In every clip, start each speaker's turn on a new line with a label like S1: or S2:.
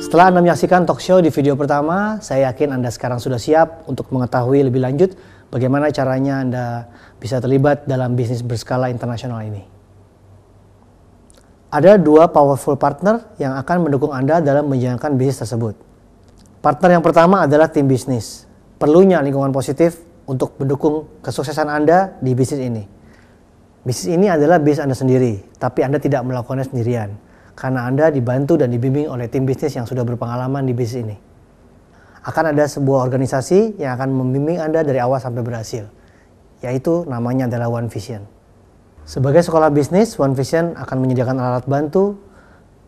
S1: Setelah Anda menyaksikan talk show di video pertama, saya yakin Anda sekarang sudah siap untuk mengetahui lebih lanjut bagaimana caranya Anda bisa terlibat dalam bisnis berskala internasional ini. Ada dua powerful partner yang akan mendukung Anda dalam menjalankan bisnis tersebut. Partner yang pertama adalah tim bisnis. Perlunya lingkungan positif untuk mendukung kesuksesan Anda di bisnis ini. Bisnis ini adalah bisnis Anda sendiri, tapi Anda tidak melakukannya sendirian. Karena Anda dibantu dan dibimbing oleh tim bisnis yang sudah berpengalaman di bisnis ini. Akan ada sebuah organisasi yang akan membimbing Anda dari awal sampai berhasil, yaitu namanya adalah One Vision. Sebagai sekolah bisnis, One Vision akan menyediakan alat bantu,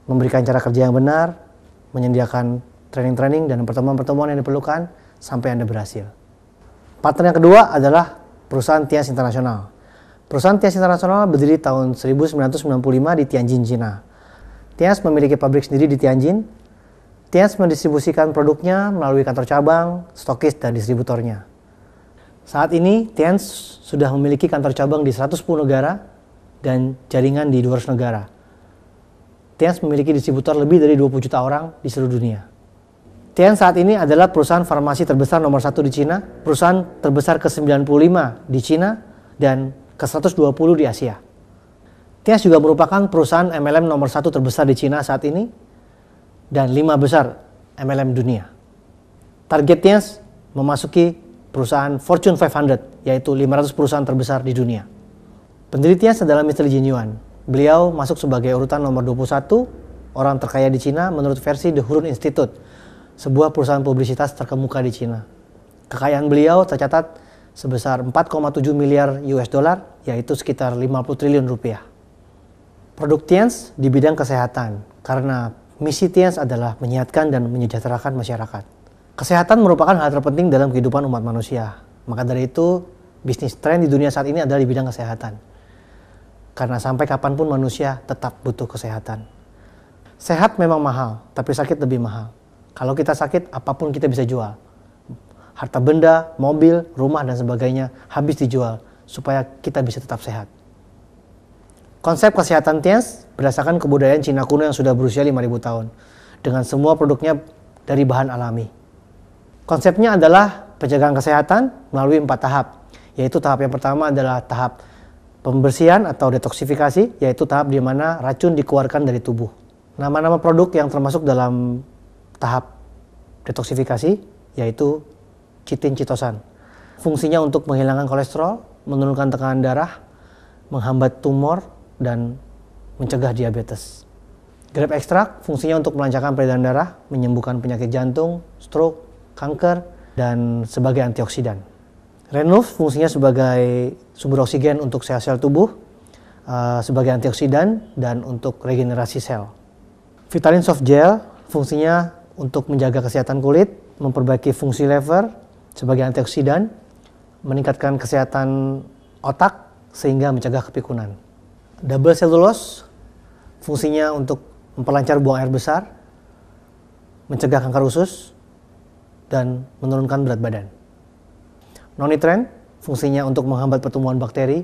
S1: memberikan cara kerja yang benar, menyediakan training-training dan pertemuan-pertemuan yang diperlukan sampai Anda berhasil. Partner yang kedua adalah perusahaan Tianz International. Perusahaan Tianz International berdiri tahun 1995 di Tianjin, China. Tianz memiliki pabrik sendiri di Tianjin. Tianz mendistribusikan produknya melalui kantor cabang, stokis, dan distributornya. Saat ini, Tianz sudah memiliki kantor cabang di 110 negara dan jaringan di 200 negara. Tianz memiliki distributor lebih dari 20 juta orang di seluruh dunia. Tianz saat ini adalah perusahaan farmasi terbesar nomor 1 di Cina, perusahaan terbesar ke-95 di Cina, dan ke-120 di Asia. Tianz juga merupakan perusahaan MLM nomor 1 terbesar di Cina saat ini dan 5 besar MLM dunia. Target Tianz memasuki perusahaan Fortune 500, yaitu 500 perusahaan terbesar di dunia. Pendiri Tianz adalah Mr. Jin Yuan. Beliau masuk sebagai urutan nomor 21 orang terkaya di Cina menurut versi The Hurun Institute, sebuah perusahaan publisitas terkemuka di Cina. Kekayaan beliau tercatat sebesar 4,7 miliar US dollar, yaitu sekitar 50 triliun rupiah. Produk Tianz di bidang kesehatan, karena misi Tianz adalah menyehatkan dan menyejahterakan masyarakat. Kesehatan merupakan hal terpenting dalam kehidupan umat manusia. Maka dari itu, bisnis tren di dunia saat ini adalah di bidang kesehatan. Karena sampai kapanpun manusia tetap butuh kesehatan. Sehat memang mahal, tapi sakit lebih mahal. Kalau kita sakit, apapun kita bisa jual. Harta benda, mobil, rumah, dan sebagainya habis dijual supaya kita bisa tetap sehat. Konsep kesehatan Tianz berdasarkan kebudayaan Cina kuno yang sudah berusia 5.000 tahun, dengan semua produknya dari bahan alami. Konsepnya adalah pencegahan kesehatan melalui 4 tahap, yaitu tahap yang pertama adalah tahap pembersihan atau detoksifikasi, yaitu tahap di mana racun dikeluarkan dari tubuh. Nama-nama produk yang termasuk dalam tahap detoksifikasi yaitu chitin chitosan. Fungsinya untuk menghilangkan kolesterol, menurunkan tekanan darah, menghambat tumor, dan mencegah diabetes. Grape extract fungsinya untuk melancarkan peredaran darah, menyembuhkan penyakit jantung, stroke, kanker, dan sebagai antioksidan. Renuf fungsinya sebagai sumber oksigen untuk sel-sel tubuh, sebagai antioksidan, dan untuk regenerasi sel. Vitamin Soft Gel fungsinya untuk menjaga kesehatan kulit, memperbaiki fungsi lever sebagai antioksidan, meningkatkan kesehatan otak sehingga mencegah kepikunan. Double Cellulose fungsinya untuk memperlancar buang air besar, mencegah kanker usus, dan menurunkan berat badan. Non-nitren fungsinya untuk menghambat pertumbuhan bakteri,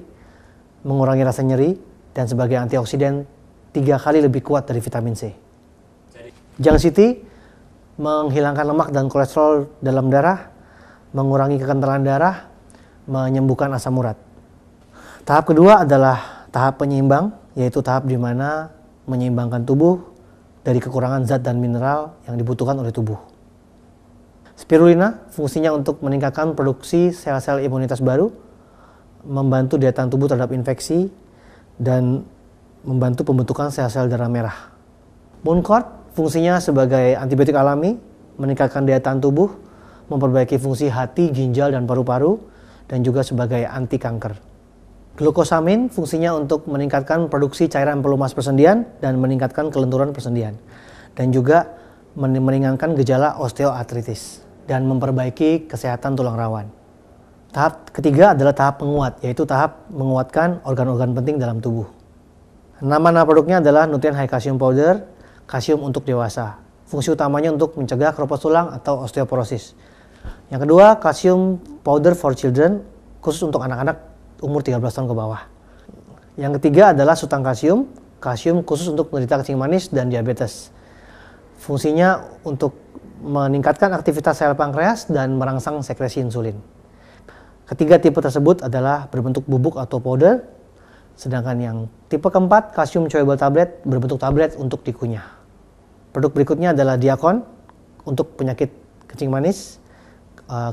S1: mengurangi rasa nyeri, dan sebagai antioksidan 3 kali lebih kuat dari vitamin C. Jiang City menghilangkan lemak dan kolesterol dalam darah, mengurangi kekentalan darah, menyembuhkan asam urat. Tahap kedua adalah tahap penyeimbang, yaitu tahap di mana menyeimbangkan tubuh dari kekurangan zat dan mineral yang dibutuhkan oleh tubuh. Spirulina fungsinya untuk meningkatkan produksi sel-sel imunitas baru, membantu daya tahan tubuh terhadap infeksi, dan membantu pembentukan sel-sel darah merah. Mooncort fungsinya sebagai antibiotik alami, meningkatkan daya tahan tubuh, memperbaiki fungsi hati, ginjal, dan paru-paru, dan juga sebagai anti kanker. Glukosamin fungsinya untuk meningkatkan produksi cairan pelumas persendian dan meningkatkan kelenturan persendian. Dan juga meringankan gejala osteoartritis dan memperbaiki kesehatan tulang rawan. Tahap ketiga adalah tahap penguat, yaitu tahap menguatkan organ-organ penting dalam tubuh. Nama-nama produknya adalah Nutrien High Calcium Powder, kalsium untuk dewasa. Fungsi utamanya untuk mencegah keropos tulang atau osteoporosis. Yang kedua, Calcium Powder for Children, khusus untuk anak-anak umur 13 tahun ke bawah. Yang ketiga adalah Sultan Kalsium, kalsium khusus untuk penderita kencing manis dan diabetes. Fungsinya untuk meningkatkan aktivitas sel pankreas dan merangsang sekresi insulin. Ketiga tipe tersebut adalah berbentuk bubuk atau powder, sedangkan yang tipe keempat, kalsium chewable tablet, berbentuk tablet untuk dikunyah. Produk berikutnya adalah Diakon untuk penyakit kencing manis,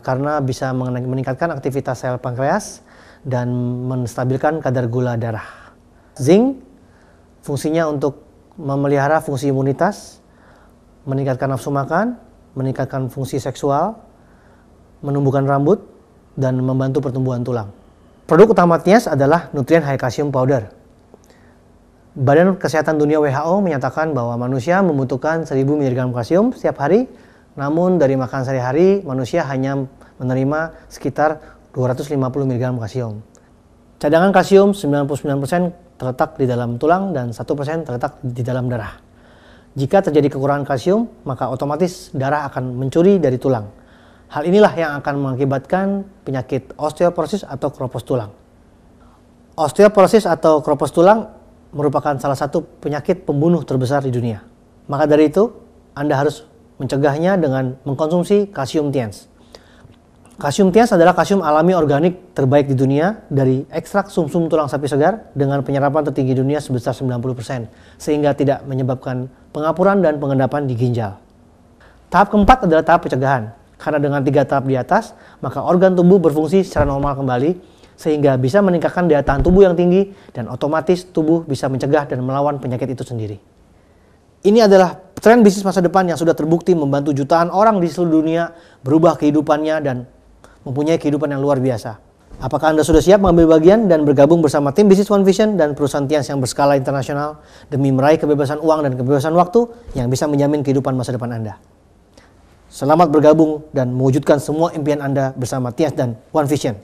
S1: karena bisa meningkatkan aktivitas sel pankreas dan menstabilkan kadar gula darah. Zinc fungsinya untuk memelihara fungsi imunitas, meningkatkan nafsu makan, meningkatkan fungsi seksual, menumbuhkan rambut, dan membantu pertumbuhan tulang. Produk utama Tias adalah Nutrien High Calcium Powder. Badan Kesehatan Dunia WHO menyatakan bahwa manusia membutuhkan 1000 mg kalsium setiap hari, namun dari makan sehari-hari manusia hanya menerima sekitar 250 mg kalsium. Cadangan kalsium 99% terletak di dalam tulang dan 1% terletak di dalam darah. Jika terjadi kekurangan kalsium, maka otomatis darah akan mencuri dari tulang. Hal inilah yang akan mengakibatkan penyakit osteoporosis atau keropos tulang. Osteoporosis atau keropos tulang merupakan salah satu penyakit pembunuh terbesar di dunia. Maka dari itu, Anda harus mencegahnya dengan mengkonsumsi kalsium Tiens. Kalsium Tiens adalah kalsium alami organik terbaik di dunia dari ekstrak sumsum tulang sapi segar dengan penyerapan tertinggi dunia sebesar 90%, sehingga tidak menyebabkan pengapuran dan pengendapan di ginjal. Tahap keempat adalah tahap pencegahan, karena dengan 3 tahap di atas, maka organ tubuh berfungsi secara normal kembali, sehingga bisa meningkatkan daya tahan tubuh yang tinggi dan otomatis tubuh bisa mencegah dan melawan penyakit itu sendiri. Ini adalah tren bisnis masa depan yang sudah terbukti membantu jutaan orang di seluruh dunia berubah kehidupannya dan mempunyai kehidupan yang luar biasa. Apakah Anda sudah siap mengambil bagian dan bergabung bersama tim bisnis One Vision dan perusahaan Tians yang berskala internasional demi meraih kebebasan uang dan kebebasan waktu yang bisa menjamin kehidupan masa depan Anda? Selamat bergabung dan mewujudkan semua impian Anda bersama Tians dan One Vision.